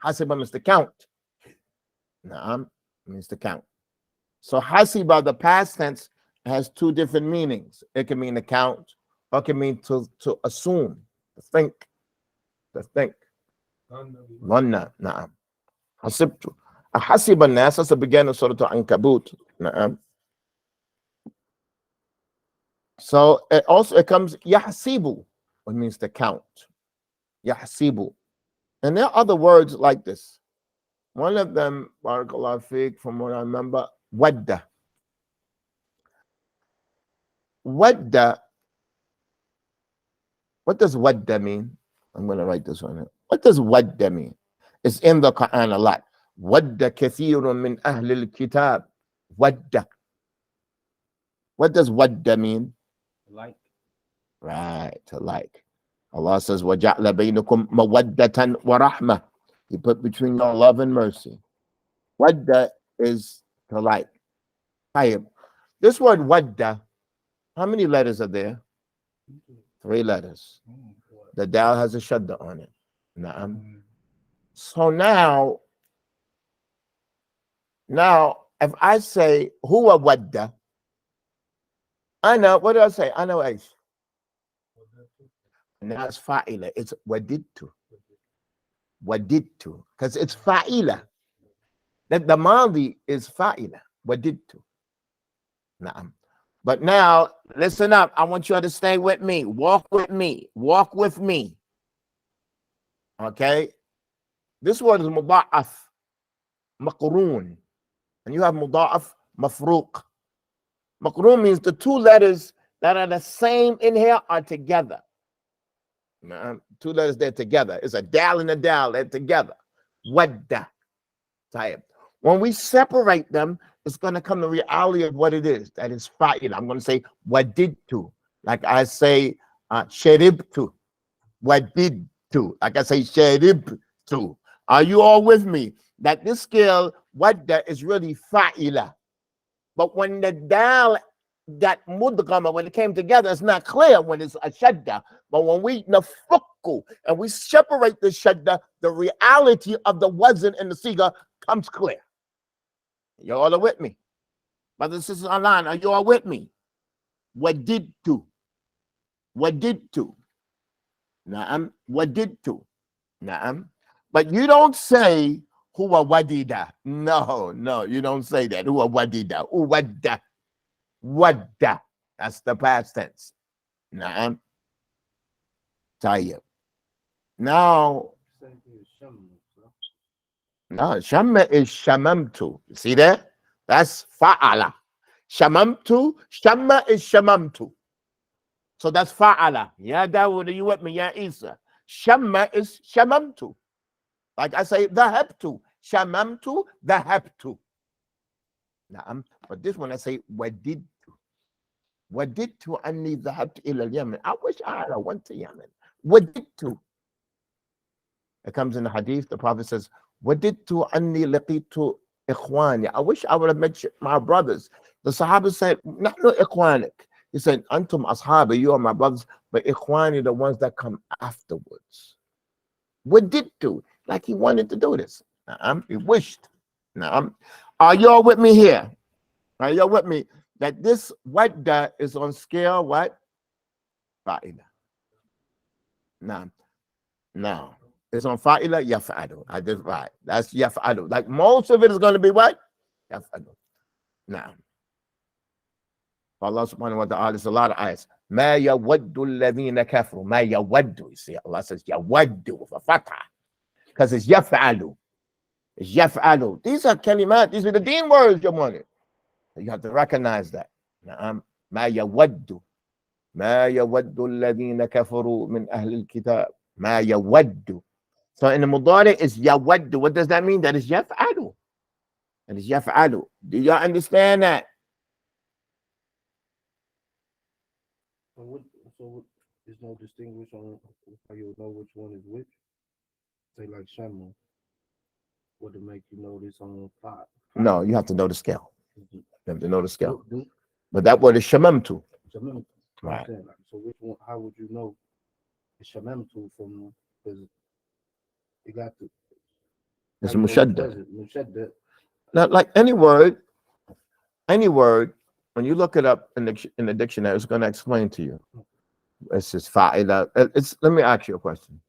حسب means to count. نعم. Means to count. So hasiba, the past tense, has 2 different meanings. It can mean to count, or it can mean to assume, to think. Dhanna, na'am. Hasibtu. Hasiba an-nas, that's the beginning of Surah Al-Ankabut. Na'am. So it comes yahsibu, which means to count. Yahsibu. And there are other words like this. One of them, barakallahu fiqh, from what I remember, wadda. Wadda. What does wadda mean? I'm going to write this one. What does wadda mean? It's in the Quran a lot. Wadda kathirun min ahli al-kitab. Wadda. What does wadda mean? Like. Right, to like. Allah says, وَجَعْلَ بَيْنُكُمْ مَوَدَّةً وَرَحْمَةً. He put between your love and mercy. Wadda is to like. This word wadda, how many letters are there? 3 letters. The dal has a shadda on it. Na'am. So now, if I say huwa wadda, ana, what do I say? Ana aish. Now it's fa'ila. It's wadidtu. Wadidtu. Because it's fa'ila. That the madi is fa'ila. Wadidtu. Na'am. But now, listen up. I want you to stay with me. Walk with me. Walk with me. Okay? This word is muda'af, maqroon. And you have muda'af, mafruq. Maqroon means the two letters that are the same in here are together. Two letters, they're together. It's a dal and a dal, they're together. Wadda. When we separate them, it's going to come the reality of what it is. That is fa'il. I'm going to say wadidtu. Like I say sharibtu. Wadidtu. Like I say sharibtu. Are you all with me? That this scale, wadda, is really fa'ila. But when the dal, that mudghama, when it came together, it's not clear when it's a shadda. But when we nafukku and we separate the shadda, the reality of the wazn and the siga comes clear. You all are with me? Brothers and sisters online, are you all with me? Wadidtu. Wadidtu. Na'am. Wadidtu. Na'am. But you don't say huwa wadida. No, you don't say that. Huwa wadida. Wadda. Wadda. That's the past tense. Na'am. Tayyib. Now, no, shamma is shamamtu. See that? That's fa'ala. Shamamtu, shamma is shamamtu. So that's fa'ala. Ya Dawood, are you with me? Ya Isa. Shamma is shamamtu. Like I say, dhahabtu. Shamamtu, dhahabtu. Na'am. But this one I say, wadidtu. Wadidtu anni dhahabtu ila al-Yaman. I wish I had went to Yemen. Wadidtu. It comes in the hadith, the Prophet says, Wadidtu anni laqitu ikhwani. I wish I would have met my brothers. The Sahaba said, Nahnu ikhwanik. He said, Antum ashaba, you are my brothers, but ikhwani, the ones that come afterwards. Wadidtu. Like he wanted to do this. He wished. Are y'all with me here? Are y'all with me? That this wadda is on scale what? Fa'ila. Now. It's on fa'ila, yaf'alu. I did right. That's yaf'alu. Like most of it is going to be what? Yaf'alu. Now. Allah subhanahu wa ta'ala, there's a lot of ayahs. Ma yawaddu alladhina kafaru. Ma yawaddu. You see, Allah says yawaddu with a fatha. Because it's yaf'alu. It's yaf'alu. These are kalimat. These are the deen words you wanted. You have to recognize that. Ma yawaddu. Ma yawaddu alladhina kafaru min ahli al-kitab. Ma yawaddu. So in the mudari is yawaddu. What does that mean? That is yaf'alu. That is yaf'alu. Do y'all understand that? So there's no distinguish on how you'll know which one is which? Say like Shamma. What to make you know this on 5? No, you have to know the scale. You have to know the scale. But that word is shamamtu. Shamamtu. Right. So which one? How would you know it's Shamamtu from? Because you got to. It's mushadda. Mushadda. Now, like any word, when you look it up in the dictionary, it's going to explain to you. It's just fa'ila. Let me ask you a question.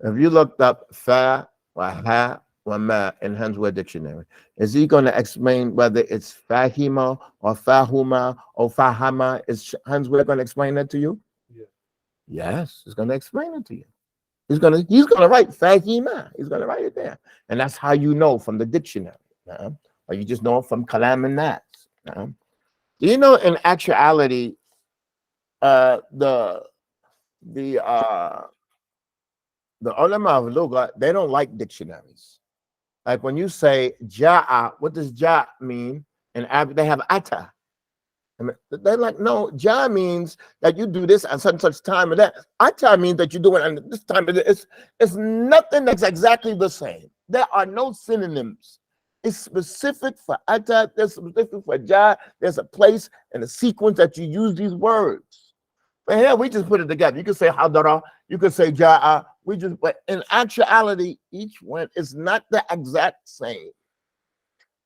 If you looked up fa wa ha wa ma in Hansware dictionary, is he going to explain whether it's fahima or fahuma or fahama? Is Hansware going to explain that to you? Yeah. Yes, he's going to explain it to you. He's gonna write fahima. He's gonna write it there, and that's how you know from the dictionary, or you just know from kalam and nas. Do you know in actuality, the ulama of lugha, they don't like dictionaries. Like when you say ja'a, what does ja mean? In Arabic, they have ata. They're like, no, ja means that you do this at such time and that. Ata means that you do it at this time. It's nothing that's exactly the same. There are no synonyms. It's specific for ata, there's specific for ja, there's a place and a sequence that you use these words. But here we just put it together. You can say hadara, you can say ja'a, but in actuality, each one is not the exact same.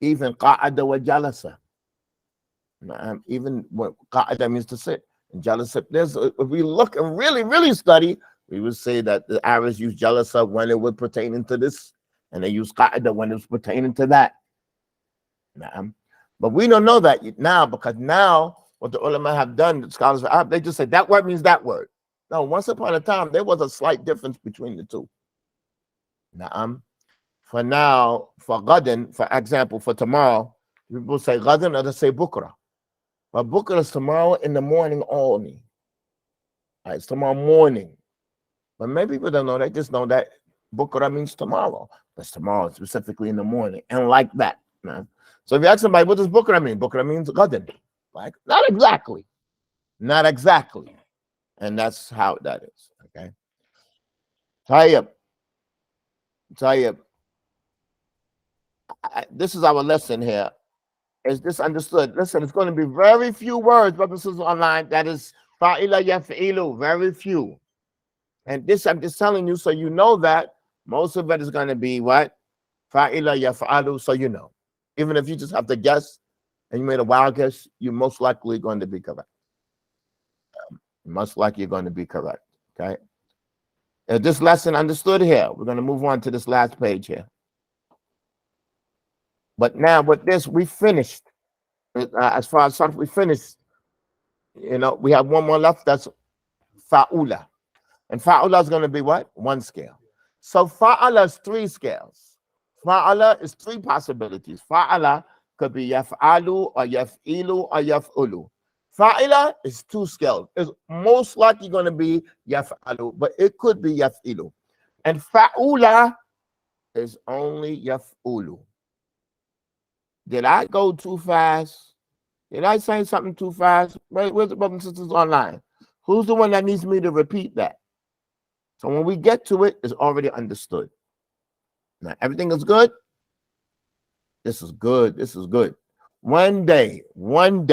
Even qa'ada wa jalasa. Even what qa'ada means to sit, and jalasa. If we look and really study, we would say that the Arabs use jalasa when it was pertaining to this, and they use qa'ada when it was pertaining to that. But we don't know that now, because now what the ulama have done, the scholars of Arab, they just say that word means that word. No, once upon a time, there was a slight difference between the two. Na'am. For now, for Ghadin, for example, for tomorrow, people say Ghadin or they say Bukra. But Bukra is tomorrow in the morning only. Right, it's tomorrow morning. But many people don't know, they just know that Bukra means tomorrow. But it's tomorrow, specifically in the morning. And like that. Man. So if you ask somebody, what does Bukra mean? Bukra means Ghadin. Like, not exactly. Not exactly. And that's how that is. Okay. Tayyib. This is our lesson here. Is this understood? Listen, it's going to be very few words, brothers and sisters online. That is fa'ila yaf'ilu, very few. And this I'm just telling you so you know that most of it is going to be what? Fa'ila yaf'alu, so you know. Even if you just have to guess and you made a wild guess, you're most likely going to be correct. Most likely you're going to be correct. Okay. Is this lesson understood here? We're going to move on to this last page here. But now with this, we finished. As far as we finished, you know, we have one more left. That's fa'ula. And fa'ula is going to be what? One scale. So fa'ala is three scales. Fa'ala is three possibilities. Fa'ala could be yaf'alu or yaf'ilu or yaf'ulu. Fa'ila is two scales. It's most likely going to be yaf'alu, but it could be yaf'ilu. And fa'ula is only yaf'ulu. Did I go too fast? Did I say something too fast? Where's the brothers and sisters online? Who's the one that needs me to repeat that? So when we get to it, it's already understood. Now, everything is good. This is good. This is good. One day, when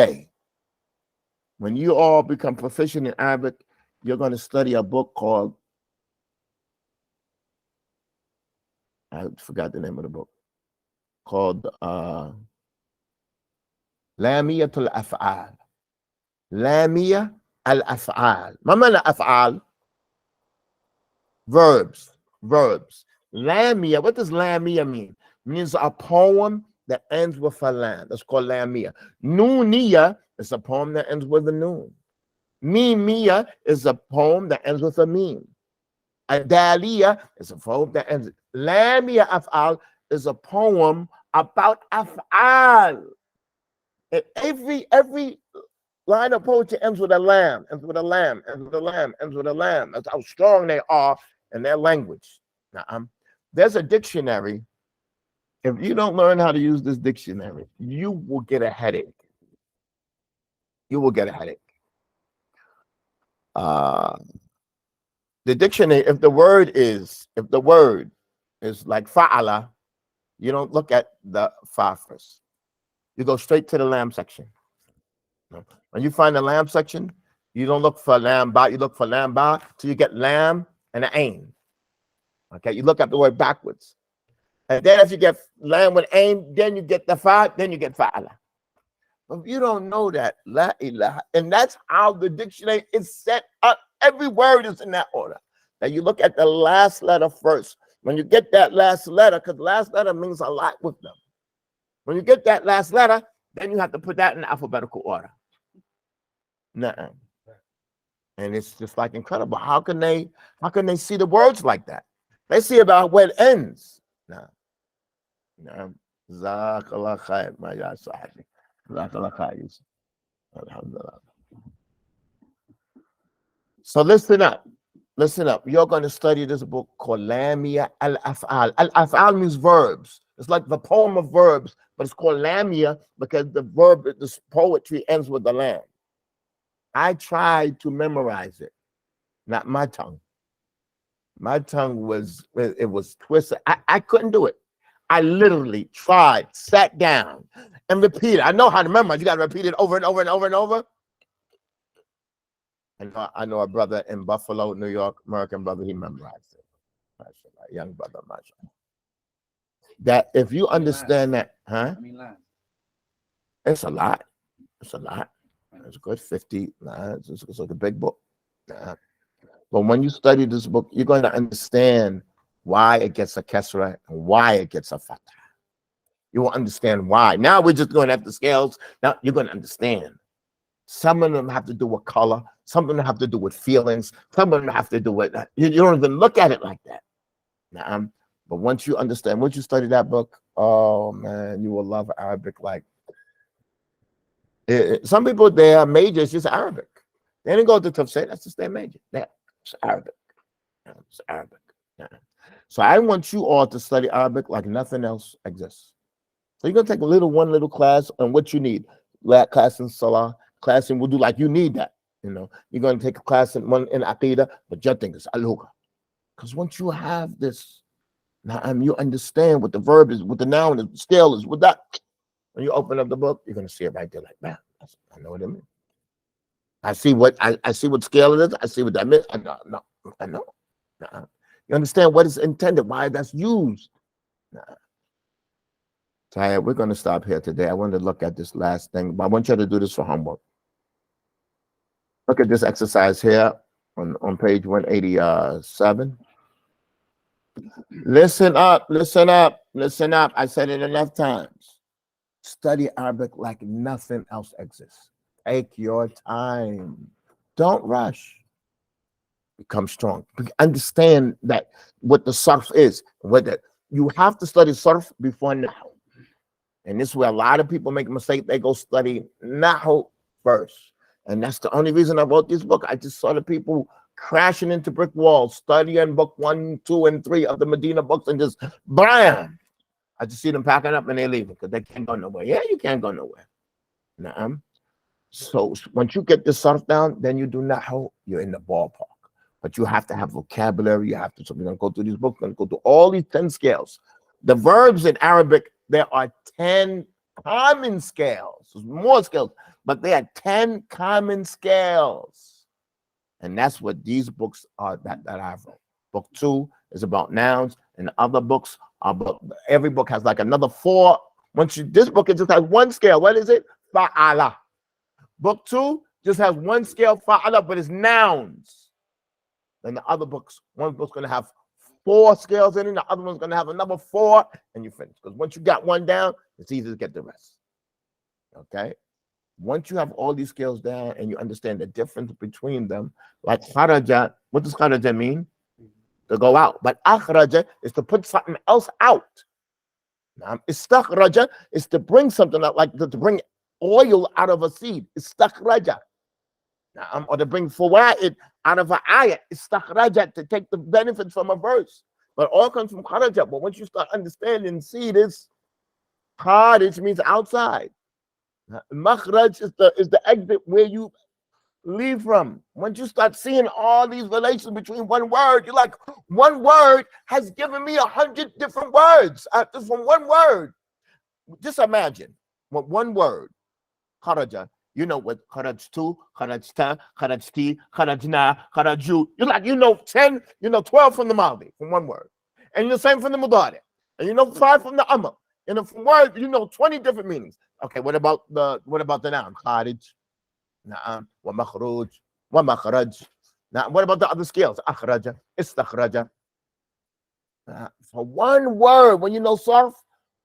you all become proficient in Arabic, you're going to study a book called, I forgot the name of the book, called Lamiyat al-Af'al. Lamiyat al-Af'al. Ma mana af'al? Verbs. Lamiyah, what does Lamiyah mean? It means a poem that ends with a lam. That's called Lamiyah. Nooniyah is a poem that ends with a noon. Mimiyah is a poem that ends with a meme. Adaliyah is a poem that ends. Lamiyah af'al is a poem about af'al. And every line of poetry ends with a lamb, ends with a lamb, ends with a lamb, ends with a lamb. That's how strong they are in their language. Now, there's a dictionary. If you don't learn how to use this dictionary, you will get a headache. You will get a headache. The dictionary, if the word is like fa'ala, you don't look at the fa first. You go straight to the lamb section. When you find the lamb section, you don't look for lamb ba, you look for lamb ba till you get lamb and an ain. Okay, you look at the word backwards. And then if you get lamb with ain, then you get the fa, then you get fa'ala. But if you don't know that, la ilaha, and that's how the dictionary is set up. Every word is in that order. Now you look at the last letter first. When you get that last letter, because the last letter means a lot with them. When you get that last letter, then you have to put that in alphabetical order. Nuh-uh. And it's just like incredible. How can they see the words like that? They see about where it ends. No. Jazakallah khair, my ya sahibi. Jazakallah khair. Alhamdulillah. So listen up. You're going to study this book called Lamiyah al-Af'al. Al-Af'al means verbs. It's like the poem of verbs, but it's called Lamiyah because the verb, this poetry ends with the lam. I tried to memorize it, not my tongue. My tongue was twisted. I couldn't do it. I literally tried, sat down, and repeated. I know how to memorize. You got to repeat it over and over and over and over. I know a brother in Buffalo, New York, American brother, he memorized it. MashaAllah, young brother, MashaAllah. That if you understand that, huh? It's a lot. It's a lot. It's a good 50 lines. It's like a big book. But when you study this book, you're going to understand why it gets a kesra and why it gets a fatah. You will understand why. Now we're just going after scales. Now you're going to understand. Some of them have to do with color. Some of them have to do with feelings. Some of them have to do with, you don't even look at it like that. But once you understand, once you study that book, oh man, you will love Arabic. Like some people, their major is just Arabic. They didn't go to tafsir, that's just their major. It's Arabic. It's Arabic. So I want you all to study Arabic like nothing else exists. So you're gonna take one little class on what you need. Class in Salah, class in Wudu, like you need that. You know, you're gonna take a class in Aqidah, but your thing is Al-Lugha. Because once you have this, you understand what the verb is, what the noun is, the scale is, what that. When you open up the book, you're gonna see it right there, like man, I know what it means. I see what scale it is. I see what that means. I know. You understand what is intended, why that's used. So we're gonna stop here today. I want to look at this last thing, but I want you to do this for homework. Look at this exercise here on page 187. Listen up. I said it enough times. Study Arabic like nothing else exists. Take your time. Don't rush. Become strong. Understand that what the sarf is. You have to study sarf before nahu. And this is where a lot of people make a mistake. They go study nahu first. And that's the only reason I wrote this book. I just saw the people crashing into brick walls, studying book 1, 2, and 3 of the Medina books, and just bam. I just see them packing up and they're leaving because they can't go nowhere. Yeah, you can't go nowhere. So once you get the sarf down, then you do nahu, you're in the ballpark. But you have to have vocabulary. So we're going to go through these books, we're going to go through all these 10 scales. The verbs in Arabic, there are 10 common scales. There's more scales, but there are 10 common scales. And that's what these books are that I wrote. Book 2 is about nouns, and the other books are about, every book has like another 4. This book, it just has one scale. What is it? Fa'ala. Book 2 just has one scale, fa'ala, but it's nouns. And the other books, one book's going to have 4 scales in it, the other one's going to have another 4, and you finish. Because once you got one down, it's easy to get the rest. Okay? Once you have all these scales down and you understand the difference between them, like kharaja, what does kharaja mean? To go out. But akhraja is to put something else out. Istakhraja is to bring something out, like to bring oil out of a seed. Istakhraja. Or to bring fawaid out of an ayat. Istakhraja, to take the benefits from a verse. But all comes from kharaja. But once you start understanding seed is kharij, means outside. Makhraj is the exit where you leave from. Once you start seeing all these relations between one word, you're like, one word has given me 100 different words just from one word. Just imagine what one word, kharaja, you know what kharajtu, kharajta, kharajti, kharajna, kharaju. You're like, 10, 12 from the Mali, from one word. And you're the same from the Mudari. And 5 from the Amr. And from word, 20 different meanings. Okay, what about the noun? Kharij, na'am, wa makhruj, wa makhraj. Now, what about the other scales? Akhraja, istakhraja. For one word, when you know sarf,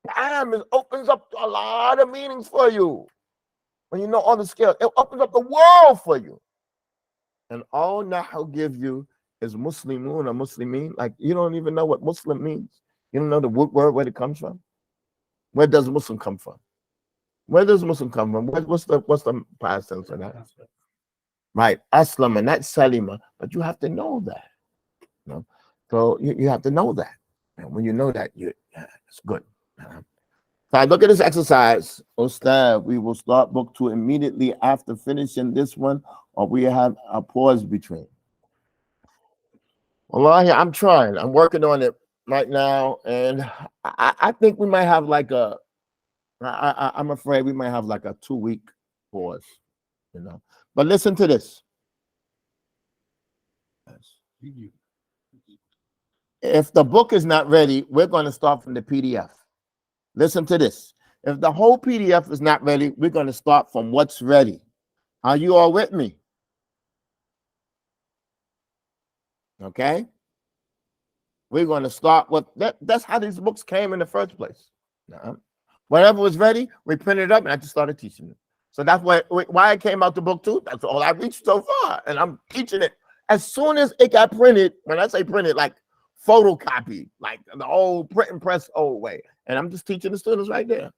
bam, it opens up a lot of meanings for you. When you know all the scales, it opens up the world for you. And all Nahu give you is Muslimun or Muslimin. Like, you don't even know what Muslim means. You don't know the word, where it comes from. Where does Muslim come from? Where does Muslim come from? What's the past tense of that? Right, Aslam, and that's Salima. But you have to know that. So you have to know that. And when you know that, it's good. So I look at this exercise. Ustad, we will start book 2 immediately after finishing this one, or we have a pause between. Wallahi, I'm trying. I'm working on it right now, and I think we might have like I'm afraid we might have like a 2-week pause, But listen to this. If the book is not ready, we're going to start from the PDF. Listen to this. If the whole PDF is not ready, we're going to start from what's ready. Are you all with me? Okay? We're going to start with that. That's how these books came in the first place. Whenever it was ready, we printed it up and I just started teaching it. So that's why I came out the book too. That's all I reached so far. And I'm teaching it. As soon as it got printed, when I say printed, like photocopy, like the old print and press old way. And I'm just teaching the students right there.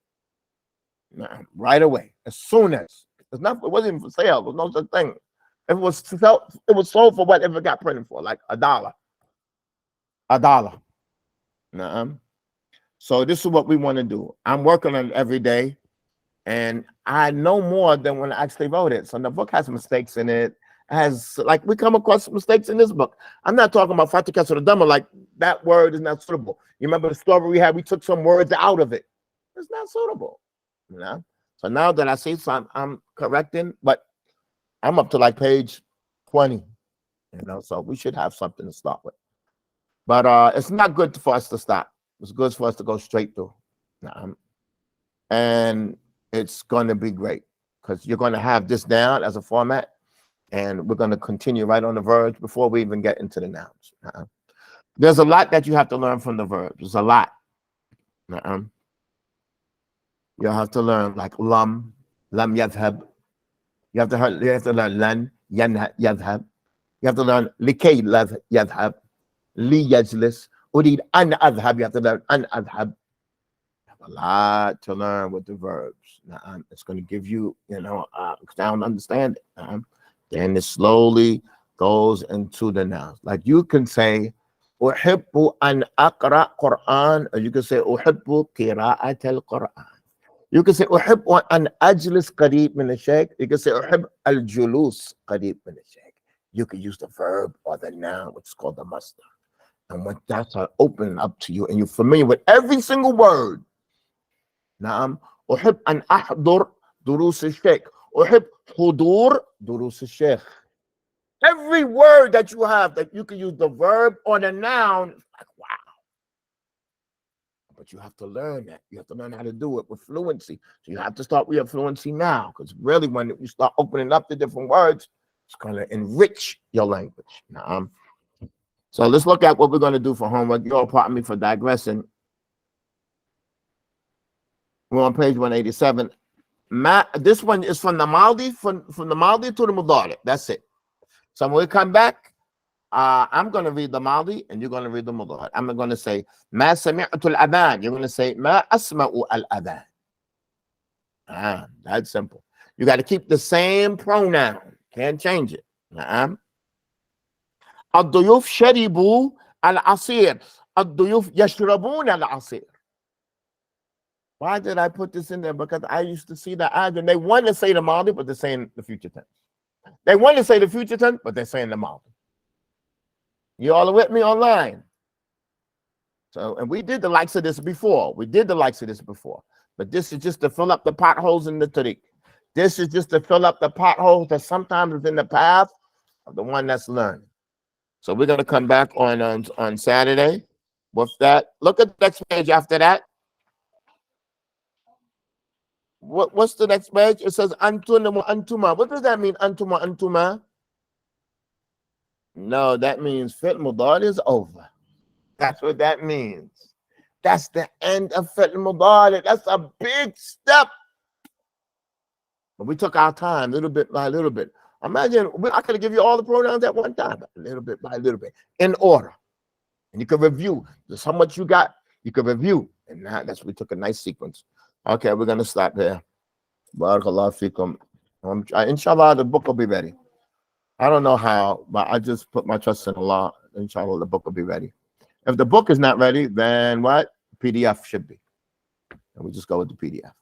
Right away. As soon as. It wasn't even for sale. There was no such thing. If it was sold for whatever it got printed for, like $1. $1. So this is what we want to do. I'm working on it every day, and I know more than when I actually wrote it. So the book has mistakes in it. We come across mistakes in this book. I'm not talking about Fatika Suradama, like that word is not suitable. You remember the story we had? We took some words out of it. It's not suitable. So now that I see some, I'm correcting, but I'm up to like page 20. So we should have something to start with. But it's not good for us to stop. It's good for us to go straight through. And it's going to be great because you're going to have this down as a format, and we're going to continue right on the verbs before we even get into the nouns. There's a lot that you have to learn from the verbs. There's a lot. You'll have to learn like lam yadhhab. You have to learn lan yadhhab. You have to learn likay yadhhab, li yajlis, urid an adhhab. You have to learn an adhhab. You have a lot to learn with the verbs. It's going to give you, sound understanding. Then it slowly goes into the nouns. Like you can say, uhibbu an aqra Quran, or you can say uhibbu qira'at al-Quran. You can say uhibbu an ajlis qareeb min al-shaykh. You can say uhibbu al-julus qareeb min al-shaykh. You can use the verb or the noun, which is called the masdar. And when that's opening up to you, and you're familiar with every single word. Naam, uhib an ahdur durus al-shaykh. Uhib hudur durus al-shaykh. Every word that you have that you can use the verb or the noun, it's like, wow. But you have to learn that. You have to learn how to do it with fluency. So you have to start with your fluency now, because really when you start opening up the different words, it's going to enrich your language. So let's look at what we're going to do for homework. You'll pardon me for digressing. We're on page 187. This one is from the Maldi, from the Maldi to the Mudari. That's it. So when we come back, I'm going to read the Maldi and you're going to read the Mudari. I'm going to say, Ma sami'tu al-adhan. You're going to say, Ma asma'u al-adhan. That's simple. You got to keep the same pronoun. Can't change it. Ad-duyuf sharibu al-asir. Ad-duyuf yashrabun al-asir. Why did I put this in there? Because I used to see the ad and they want to say the Maldi, but they're saying the future tense. They want to say the future tense, but they're saying the Maldi. You all are with me online? So, and we did the likes of this before. But this is just to fill up the potholes in the tariq. This is just to fill up the potholes that sometimes is in the path of the one that's learning. So we're going to come back on Saturday with that. Look at the next page after that. What's the next page? It says antuma antuma. What does that mean? Antuma antuma? No, that means fi'l mudari is over. That's what that means. That's the end of fi'l mudari. That's a big step. But we took our time little bit by little bit. Imagine I could give you all the pronouns at one time, little bit by little bit, in order. And you can review. Just how much you got, you can review. And now we took a nice sequence. Okay, we're going to stop there. Barakallahu fikum. Inshallah, the book will be ready. I don't know how, but I just put my trust in Allah. Inshallah, the book will be ready. If the book is not ready, then what? PDF should be. And we just go with the PDF.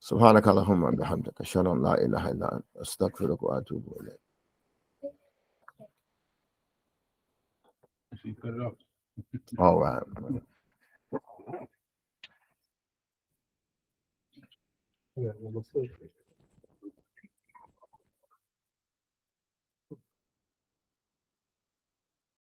سبحانك اللهم وبحمدك أشهد أن لا إله إلا أنت أستغفرك وأتوب إليك. All right. Yeah,